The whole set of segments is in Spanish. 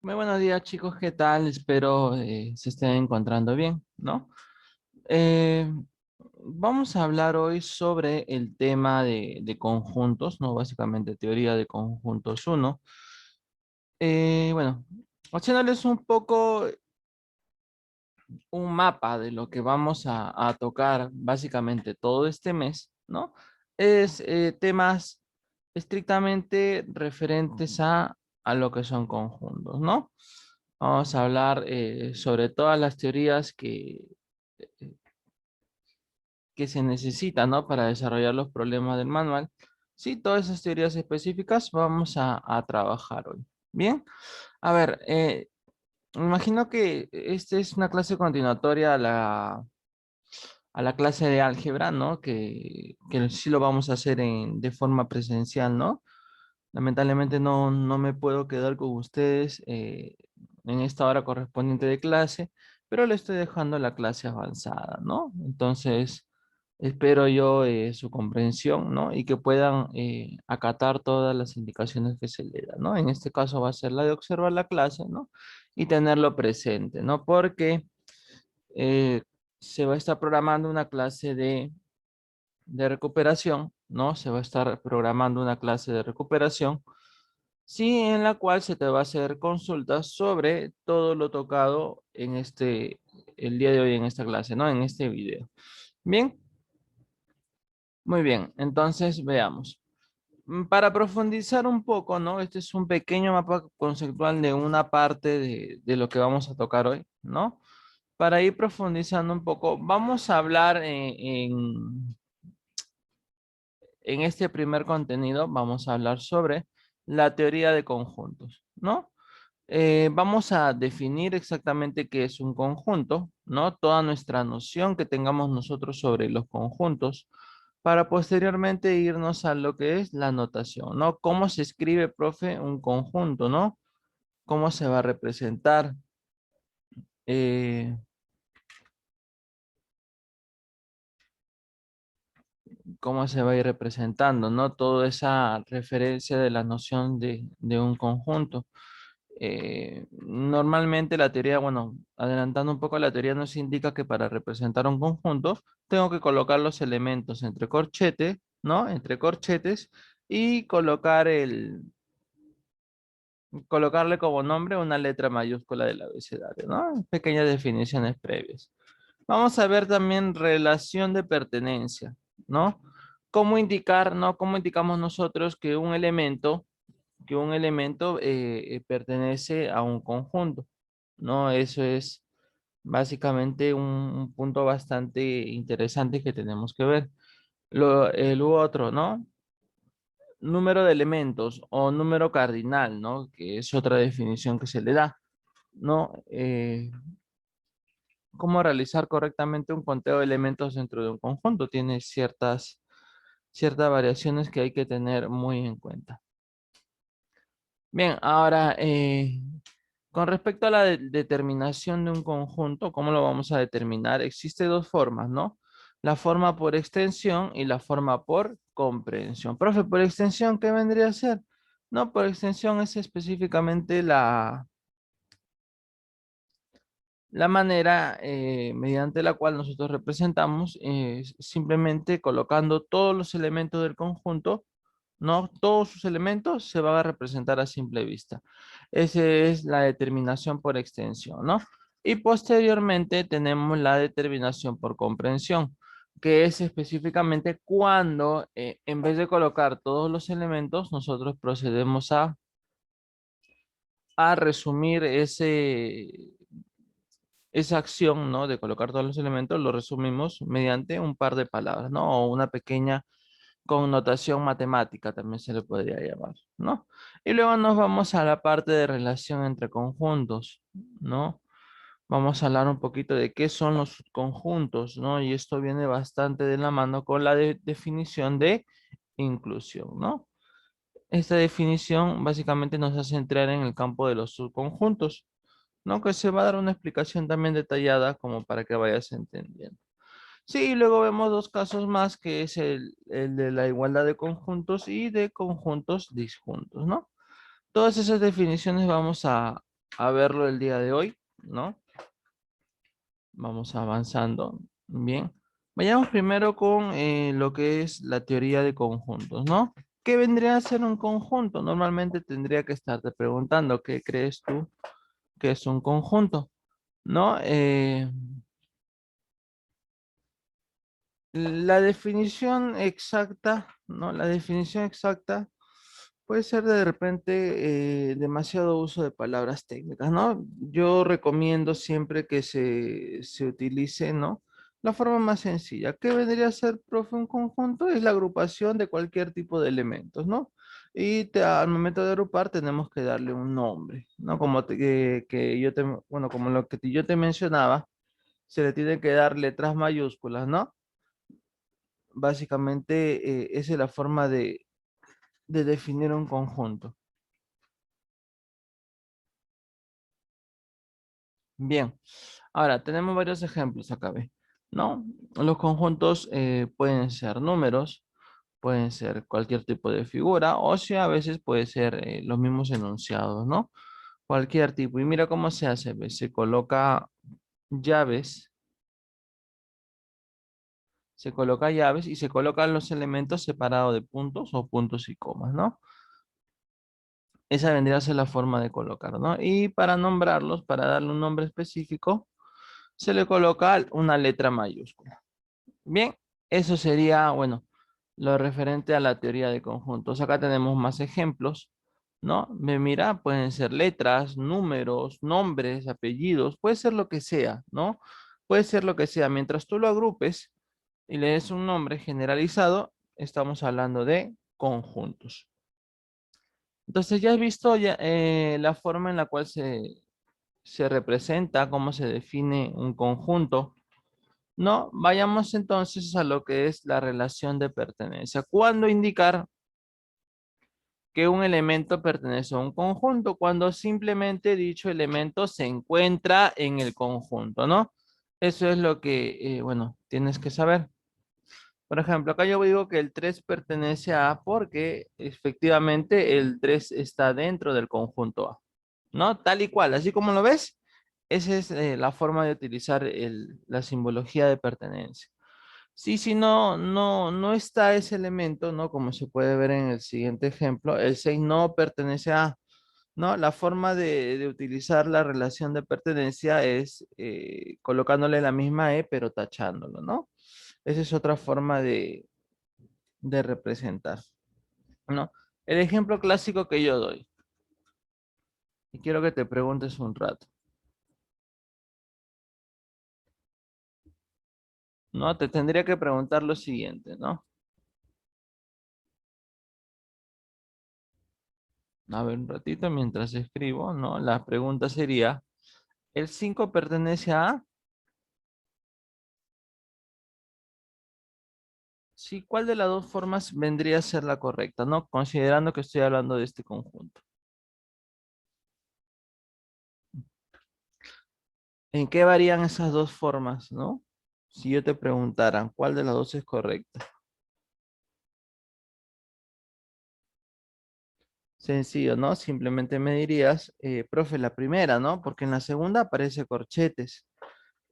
Muy buenos días, chicos, ¿qué tal? Espero se estén encontrando bien, ¿no? Eh, Vamos a hablar hoy sobre el tema de conjuntos, ¿no? Básicamente teoría de conjuntos uno. Bueno, haciéndoles un poco un mapa de lo que vamos a tocar básicamente todo este mes, ¿no? Es temas estrictamente referentes a lo que son conjuntos, ¿no? Vamos a hablar sobre todas las teorías que se necesitan, ¿no? Para desarrollar los problemas del manual. Sí, todas esas teorías específicas vamos a trabajar hoy. Bien, a ver, me imagino que esta es una clase continuatoria a la clase de álgebra, ¿no? Que sí lo vamos a hacer de forma presencial, ¿no? Lamentablemente no me puedo quedar con ustedes en esta hora correspondiente de clase, pero le estoy dejando la clase avanzada, ¿no? Entonces, espero yo su comprensión, ¿no? Y que puedan acatar todas las indicaciones que se le dan, ¿no? En este caso va a ser la de observar la clase, ¿no? Y tenerlo presente, ¿no? Porque eh, se va a estar programando una clase de recuperación, ¿no? Se va a estar programando una clase de recuperación, sí, en la cual se te va a hacer consultas sobre todo lo tocado en el día de hoy en esta clase, ¿no? En este video. Bien, muy bien. Entonces, veamos. Para profundizar un poco, ¿no? Este es un pequeño mapa conceptual de una parte de lo que vamos a tocar hoy, ¿no? Para ir profundizando un poco, vamos a hablar en este primer contenido, vamos a hablar sobre la teoría de conjuntos, ¿no? Vamos a definir exactamente qué es un conjunto, ¿no? Toda nuestra noción que tengamos nosotros sobre los conjuntos, para posteriormente irnos a lo que es la notación, ¿no? ¿Cómo se escribe, profe, un conjunto, ¿no? ¿Cómo se va a representar? Eh, ¿Cómo se va a ir representando, ¿no? Toda esa referencia de la noción de un conjunto. Normalmente la teoría, bueno, adelantando un poco la teoría nos indica que para representar un conjunto tengo que colocar los elementos entre corchetes, ¿no? Entre corchetes y colocarle como nombre una letra mayúscula del abecedario, ¿no? Pequeñas definiciones previas. Vamos a ver también relación de pertenencia, ¿no? ¿Cómo indicar, ¿no? ¿Cómo indicamos nosotros que un elemento pertenece a un conjunto? ¿No? Eso es básicamente un punto bastante interesante que tenemos que ver. El otro, ¿no? Número de elementos o número cardinal, ¿no? Que es otra definición que se le da, ¿no? Cómo realizar correctamente un conteo de elementos dentro de un conjunto. Tiene ciertas variaciones que hay que tener muy en cuenta. Bien, ahora, con respecto a la determinación de un conjunto, ¿cómo lo vamos a determinar? Existe dos formas, ¿no? La forma por extensión y la forma por comprensión. Profe, por extensión, ¿qué vendría a ser? No, por extensión es específicamente la manera mediante la cual nosotros representamos, simplemente colocando todos los elementos del conjunto, ¿no? Todos sus elementos se van a representar a simple vista. Esa es la determinación por extensión, ¿no? Y posteriormente tenemos la determinación por comprensión, que es específicamente cuando en vez de colocar todos los elementos, nosotros procedemos a resumir esa acción, ¿no? De colocar todos los elementos, lo resumimos mediante un par de palabras, ¿no? O una pequeña connotación matemática, también se le podría llamar, ¿no? Y luego nos vamos a la parte de relación entre conjuntos, ¿no? Vamos a hablar un poquito de qué son los conjuntos, ¿no? Y esto viene bastante de la mano con la definición de inclusión, ¿no? Esta definición básicamente nos hace entrar en el campo de los subconjuntos, ¿no? Que se va a dar una explicación también detallada como para que vayas entendiendo. Sí, y luego vemos dos casos más, que es el de la igualdad de conjuntos y de conjuntos disjuntos, ¿no? Todas esas definiciones vamos a verlo el día de hoy, ¿no? Vamos avanzando. Bien. Vayamos primero con lo que es la teoría de conjuntos, ¿no? ¿Qué vendría a ser un conjunto? Normalmente tendría que estarte preguntando, ¿qué crees tú que es un conjunto? ¿No? La definición exacta, ¿no? La definición exacta puede ser de repente demasiado uso de palabras técnicas, ¿no? Yo recomiendo siempre que se utilice, ¿no? La forma más sencilla. ¿Qué vendría a ser, profe, un conjunto? Es la agrupación de cualquier tipo de elementos, ¿no? Y al momento de agrupar tenemos que darle un nombre, ¿no? Como que yo te, bueno, como lo que yo te mencionaba, se le tiene que dar letras mayúsculas, ¿no? Básicamente, esa es la forma de definir un conjunto. Bien, ahora tenemos varios ejemplos acá, ¿ve? ¿No? Los conjuntos pueden ser números, pueden ser cualquier tipo de figura, o sea, a veces puede ser los mismos enunciados, ¿no? Cualquier tipo. Y mira cómo se hace, ¿ve? Llaves, se coloca llaves y se colocan los elementos separados de puntos o puntos y comas, ¿no? Esa vendría a ser la forma de colocar, ¿no? Y para nombrarlos, para darle un nombre específico, se le coloca una letra mayúscula. Bien, eso sería, bueno, lo referente a la teoría de conjuntos. Acá tenemos más ejemplos, ¿no? Mira, pueden ser letras, números, nombres, apellidos, puede ser lo que sea, ¿no? Puede ser lo que sea. Mientras tú lo agrupes y le des un nombre generalizado, estamos hablando de conjuntos. Entonces, ya has visto la forma en la cual se representa, cómo se define un conjunto. No, vayamos entonces a lo que es la relación de pertenencia. ¿Cuándo indicar que un elemento pertenece a un conjunto? Cuando simplemente dicho elemento se encuentra en el conjunto, ¿no? Eso es lo que, bueno, tienes que saber. Por ejemplo, acá yo digo que el 3 pertenece a A porque efectivamente el 3 está dentro del conjunto A, ¿no? Tal y cual, así como lo ves, esa es la forma de utilizar la simbología de pertenencia. Sí, sí, no está ese elemento, ¿no? Como se puede ver en el siguiente ejemplo, el 6 no pertenece a, ¿no? La forma de utilizar la relación de pertenencia es colocándole la misma E, pero tachándolo, ¿no? Esa es otra forma de representar, ¿no? El ejemplo clásico que yo doy, y quiero que te preguntes un rato, ¿no? Te tendría que preguntar lo siguiente, ¿no? A ver, un ratito mientras escribo, ¿no? La pregunta sería, ¿el 5 pertenece a A? Sí, ¿cuál de las dos formas vendría a ser la correcta, no? Considerando que estoy hablando de este conjunto. ¿En qué varían esas dos formas, no? Si yo te preguntara, ¿cuál de las dos es correcta? Sencillo, ¿no? Simplemente me dirías, profe, la primera, ¿no? Porque en la segunda aparece corchetes.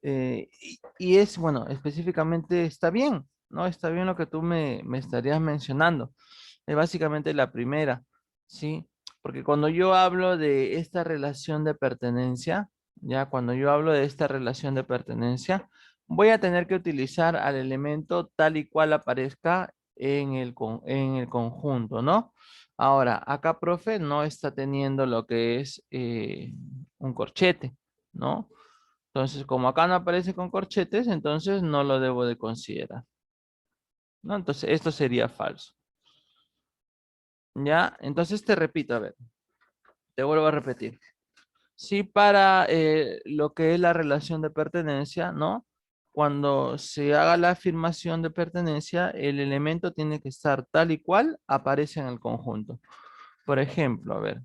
Y es, bueno, específicamente está bien, ¿no? Está bien lo que tú me estarías mencionando. Es básicamente la primera, ¿sí? Porque cuando yo hablo de esta relación de pertenencia, ya cuando yo hablo de esta relación de pertenencia, voy a tener que utilizar al elemento tal y cual aparezca en el conjunto, ¿no? Ahora, acá, profe, no está teniendo lo que es un corchete, ¿no? Entonces, como acá no aparece con corchetes, entonces no lo debo de considerar, ¿no? Entonces, esto sería falso. ¿Ya? Entonces te repito, a ver, te vuelvo a repetir. Si para lo que es la relación de pertenencia, ¿no? Cuando se haga la afirmación de pertenencia, el elemento tiene que estar tal y cual aparece en el conjunto. Por ejemplo, a ver,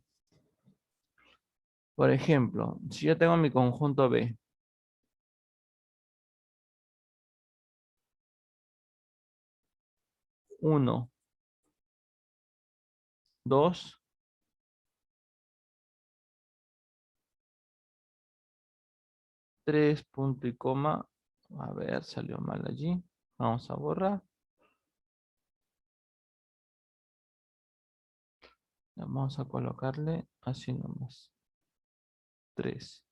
por ejemplo, si yo tengo mi conjunto B, 1, 2, 3 punto y coma. A ver, salió mal allí. Vamos a borrar. Vamos a colocarle así nomás. 3.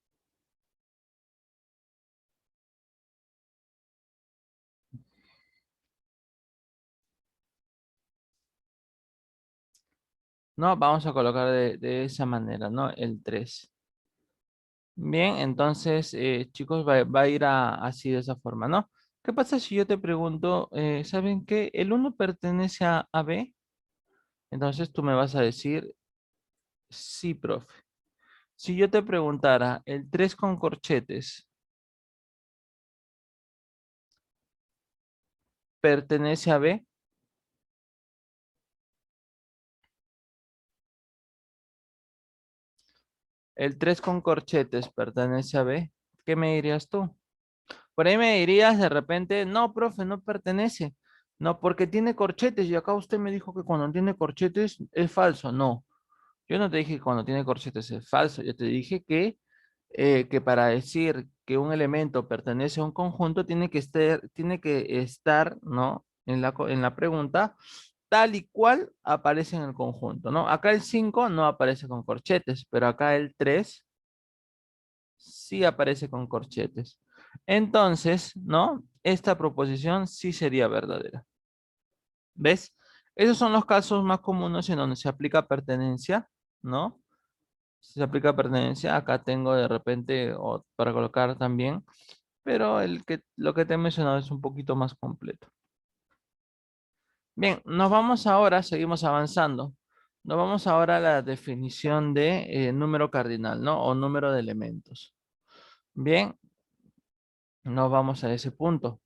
No, vamos a colocar de esa manera, ¿no? El 3. Bien, entonces, chicos, va a ir así de esa forma, ¿no? ¿Qué pasa si yo te pregunto, ¿saben qué? ¿El uno pertenece a B? Entonces tú me vas a decir, sí, profe. Si yo te preguntara, ¿el 3 con corchetes pertenece a B? ¿El 3 con corchetes pertenece a B? ¿Qué me dirías tú? Por ahí me dirías de repente, no, profe, no pertenece. No, porque tiene corchetes y acá usted me dijo que cuando tiene corchetes es falso. No, yo no te dije que cuando tiene corchetes es falso. Yo te dije que para decir que un elemento pertenece a un conjunto tiene que estar, ¿no? En la pregunta, tal y cual aparece en el conjunto, ¿no? Acá el 5 no aparece con corchetes, pero acá el 3 sí aparece con corchetes. Entonces, ¿no? Esta proposición sí sería verdadera. ¿Ves? Esos son los casos más comunes en donde se aplica pertenencia, ¿no? Se aplica pertenencia. Acá tengo de repente para colocar también, pero lo que te he mencionado es un poquito más completo. Bien, nos vamos ahora, seguimos avanzando. Nos vamos ahora a la definición de número cardinal, ¿no? O número de elementos. Bien, nos vamos a ese punto.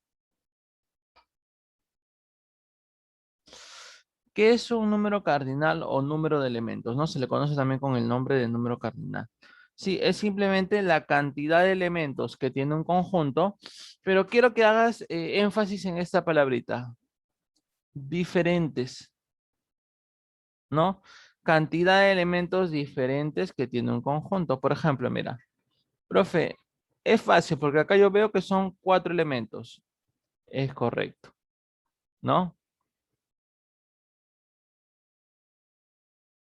¿Qué es un número cardinal o número de elementos? ¿No? Se le conoce también con el nombre de número cardinal. Sí, es simplemente la cantidad de elementos que tiene un conjunto, pero quiero que hagas énfasis en esta palabrita, diferentes, ¿no? Cantidad de elementos diferentes que tiene un conjunto. Por ejemplo, mira, profe, es fácil porque acá yo veo que son 4 elementos. Es correcto, ¿no?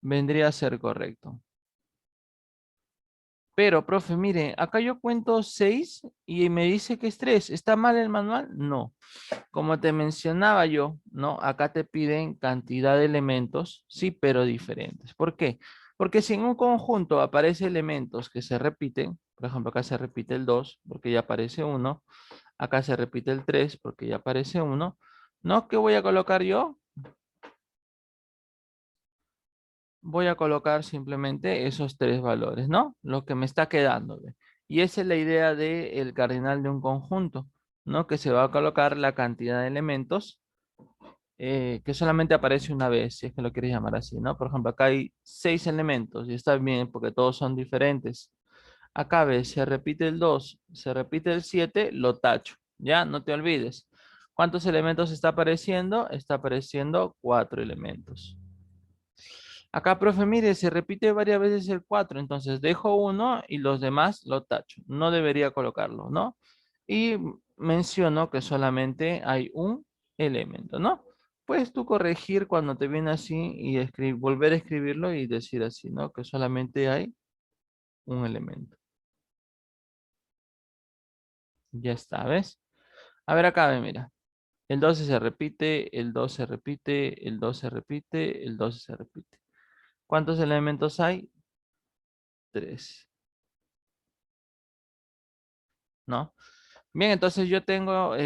Vendría a ser correcto. Pero, profe, mire, acá yo cuento 6 y me dice que es 3. ¿Está mal el manual? No. Como te mencionaba yo, ¿no? Acá te piden cantidad de elementos, sí, pero diferentes. ¿Por qué? Porque si en un conjunto aparece elementos que se repiten, por ejemplo, acá se repite el 2 porque ya aparece uno, acá se repite el 3 porque ya aparece uno, ¿no? ¿Qué voy a colocar yo? Voy a colocar simplemente esos 3 valores, ¿no? Lo que me está quedando. ¿Ve? Y esa es la idea del cardinal de un conjunto, ¿no? Que se va a colocar la cantidad de elementos que solamente aparece una vez, si es que lo quieres llamar así, ¿no? Por ejemplo, acá hay 6 elementos y está bien porque todos son diferentes. Acá ves, se repite el 2, se repite el 7, lo tacho, ¿ya? No te olvides. ¿Cuántos elementos está apareciendo? Está apareciendo 4 elementos. Acá, profe, mire, se repite varias veces el 4, entonces dejo uno y los demás lo tacho. No debería colocarlo, ¿no? Y menciono que solamente hay un elemento, ¿no? Puedes tú corregir cuando te viene así y volver a escribirlo y decir así, ¿no? Que solamente hay un elemento. Ya está, ¿ves? A ver acá, ve, mira. El 12 se repite, el 2 se repite, el 2 se repite, el 12 se repite. ¿Cuántos elementos hay? 3, ¿no? Bien, entonces yo tengo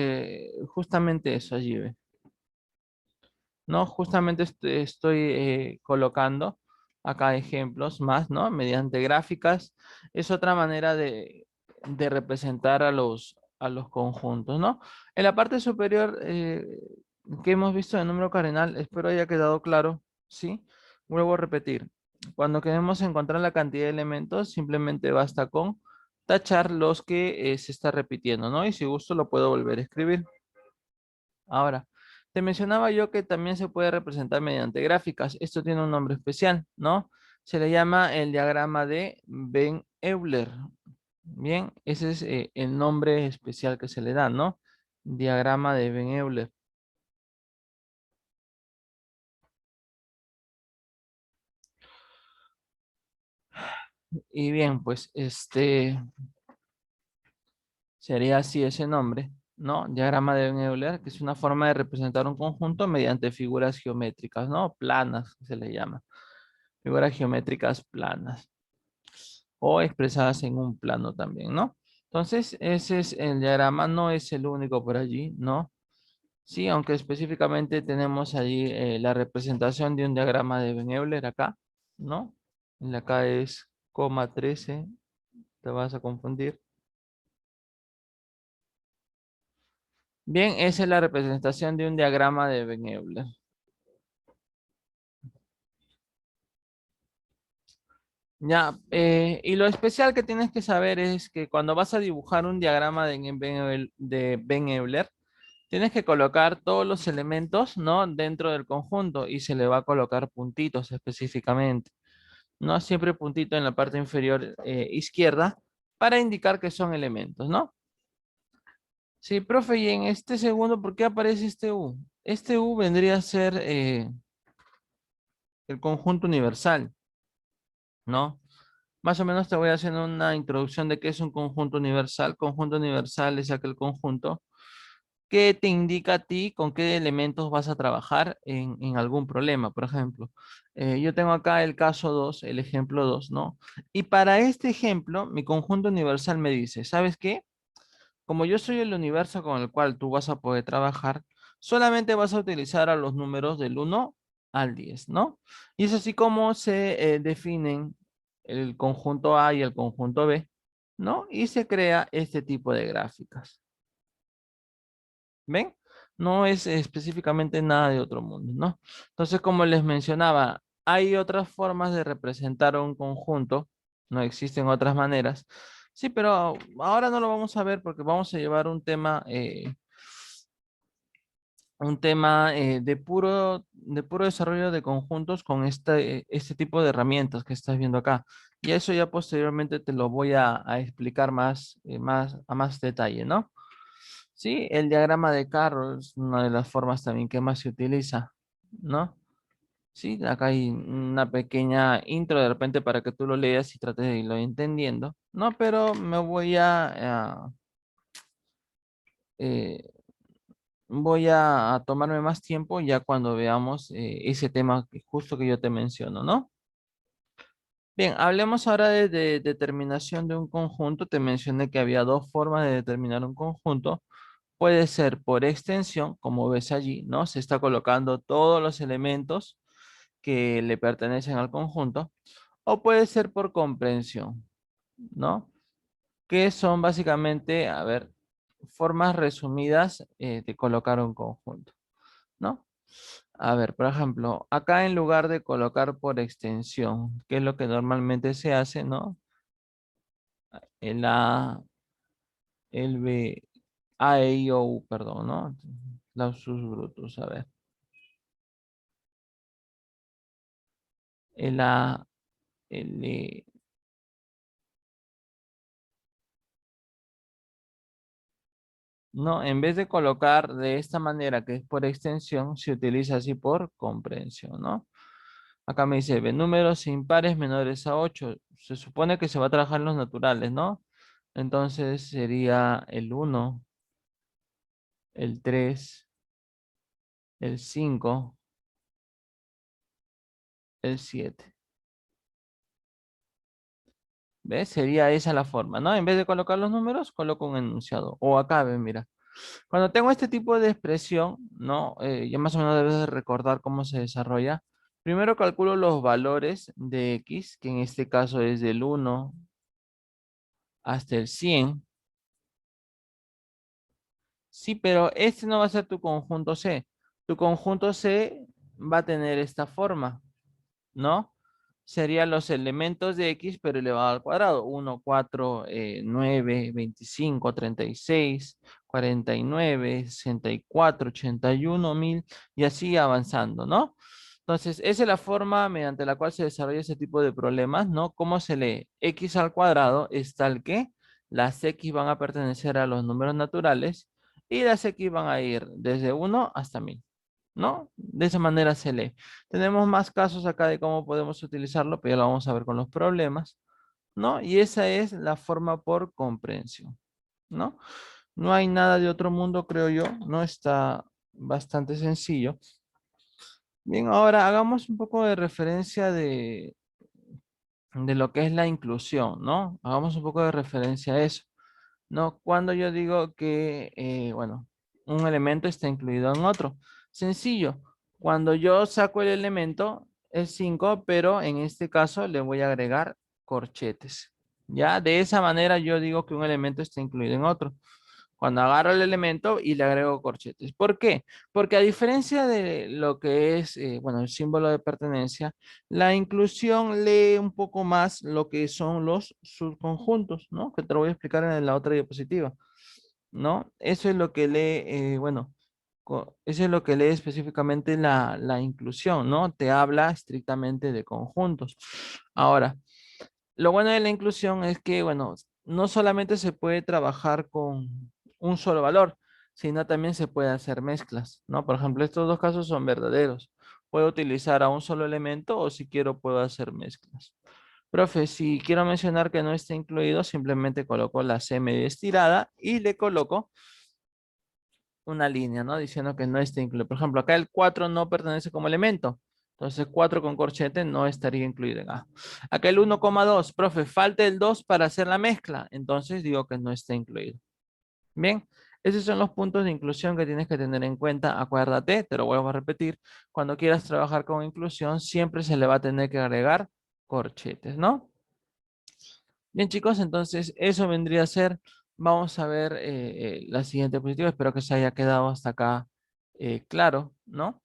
justamente eso allí, ¿ve? ¿No? Justamente estoy colocando acá ejemplos más, ¿no? Mediante gráficas. Es otra manera de representar a los conjuntos, ¿no? En la parte superior que hemos visto de número cardinal, espero haya quedado claro, ¿sí? Vuelvo a repetir. Cuando queremos encontrar la cantidad de elementos, simplemente basta con tachar los que se está repitiendo, ¿no? Y si gusto lo puedo volver a escribir. Ahora, te mencionaba yo que también se puede representar mediante gráficas. Esto tiene un nombre especial, ¿no? Se le llama el diagrama de Ben Euler. Bien, ese es el nombre especial que se le da, ¿no? Diagrama de Venn-Euler. Y bien, pues sería así ese nombre, ¿no? Diagrama de Venn-Euler, que es una forma de representar un conjunto mediante figuras geométricas, ¿no? Planas, se le llama. Figuras geométricas planas o expresadas en un plano también, ¿no? Entonces, ese es el diagrama, no es el único por allí, ¿no? Sí, aunque específicamente tenemos allí la representación de un diagrama de Venn-Euler acá, ¿no? En acá es coma 13, te vas a confundir. Bien, esa es la representación de un diagrama de Venn-Euler. Ya, y lo especial que tienes que saber es que cuando vas a dibujar un diagrama de Venn-Euler, tienes que colocar todos los elementos, ¿no? Dentro del conjunto y se le va a colocar puntitos específicamente, ¿no? Siempre puntito en la parte inferior izquierda para indicar que son elementos, ¿no? Sí, profe, y en este segundo, ¿por qué aparece este U? Este U vendría a ser el conjunto universal, ¿no? Más o menos te voy haciendo una introducción de qué es un conjunto universal. Conjunto universal es aquel conjunto que te indica a ti con qué elementos vas a trabajar en algún problema. Por ejemplo, yo tengo acá el caso 2, el ejemplo 2, ¿no? Y para este ejemplo, mi conjunto universal me dice, ¿sabes qué? Como yo soy el universo con el cual tú vas a poder trabajar, solamente vas a utilizar a los números del 1 al 10, ¿no? Y es así como se definen el conjunto A y el conjunto B, ¿no? Y se crea este tipo de gráficas. ¿Ven? No es específicamente nada de otro mundo, ¿no? Entonces, como les mencionaba, hay otras formas de representar un conjunto, no existen otras maneras. Sí, pero ahora no lo vamos a ver porque vamos a llevar un tema de puro desarrollo de conjuntos con este tipo de herramientas que estás viendo acá. Y eso ya posteriormente te lo voy a explicar a más detalle, ¿no? Sí, el diagrama de carro es una de las formas también que más se utiliza, ¿no? Sí, acá hay una pequeña intro de repente para que tú lo leas y trates de irlo entendiendo, ¿no? Pero eh, voy a tomarme más tiempo ya cuando veamos ese tema justo que yo te menciono, ¿no? Bien, hablemos ahora de determinación de un conjunto. Te mencioné que había dos formas de determinar un conjunto. Puede ser por extensión, como ves allí, ¿no? Se está colocando todos los elementos que le pertenecen al conjunto. O puede ser por comprensión, ¿no? Que son básicamente, a ver, formas resumidas de colocar un conjunto, ¿no? A ver, por ejemplo, acá en lugar de colocar por extensión, que es lo que normalmente se hace, ¿no? El A, el B, A, E, I, O, U, perdón, ¿no? Lapsus brutus, a ver. El A, el E. No, en vez de colocar de esta manera, que es por extensión, se utiliza así por comprensión, ¿no? Acá me dice, ve números impares menores a 8. Se supone que se va a trabajar en los naturales, ¿no? Entonces sería el 1, el 3, el 5, el 7. ¿Ves? Sería esa la forma, ¿no? En vez de colocar los números, coloco un enunciado. O acá, ven, mira. Cuando tengo este tipo de expresión, ¿no? Ya más o menos debes de recordar cómo se desarrolla. Primero calculo los valores de x, que en este caso es del 1 hasta el 100. Sí, pero este no va a ser tu conjunto C. Tu conjunto C va a tener esta forma, ¿no? Serían los elementos de X, pero elevado al cuadrado. 1, 4, 9, 25, 36, 49, 64, 81, 1000 y así avanzando, ¿no? Entonces, esa es la forma mediante la cual se desarrolla ese tipo de problemas, ¿no? ¿Cómo se lee? X al cuadrado es tal que las X van a pertenecer a los números naturales y las X van a ir desde 1 hasta 1000, ¿no? De esa manera se lee. Tenemos más casos acá de cómo podemos utilizarlo, pero ya lo vamos a ver con los problemas, ¿no? Y esa es la forma por comprensión, ¿no? No hay nada de otro mundo, creo yo, no está bastante sencillo. Bien, ahora hagamos un poco de referencia de lo que es la inclusión, ¿no? Hagamos un poco de referencia a eso, ¿no? Cuando yo digo que, bueno, un elemento está incluido en otro. Sencillo, cuando yo saco el elemento es 5, pero en este caso le voy a agregar corchetes. Ya, de esa manera yo digo que un elemento está incluido en otro. Cuando agarro el elemento y le agrego corchetes. ¿Por qué? Porque a diferencia de lo que es, bueno, el símbolo de pertenencia, la inclusión lee un poco más lo que son los subconjuntos, ¿no? Que te lo voy a explicar en la otra diapositiva, ¿no? Eso es lo que lee, bueno, eso es lo que lee específicamente la inclusión, ¿no? Te habla estrictamente de conjuntos. Ahora, lo bueno de la inclusión es que, bueno, no solamente se puede trabajar con un solo valor, sino también se puede hacer mezclas, ¿no? Por ejemplo, estos dos casos son verdaderos. Puedo utilizar a un solo elemento o si quiero puedo hacer mezclas. Profe, si quiero mencionar que no está incluido, simplemente coloco la C media estirada y le coloco una línea, ¿no? Diciendo que no está incluido. Por ejemplo, acá el 4 no pertenece como elemento. Entonces 4 con corchete no estaría incluido en A. Acá el 1,2, profe, falta el 2 para hacer la mezcla. Entonces digo que no está incluido. Bien, esos son los puntos de inclusión que tienes que tener en cuenta. Acuérdate, te lo vuelvo a repetir, cuando quieras trabajar con inclusión, siempre se le va a tener que agregar corchetes, ¿no? Bien, chicos, entonces eso vendría a ser, vamos a ver la siguiente diapositiva. Espero que se haya quedado hasta acá claro, ¿no?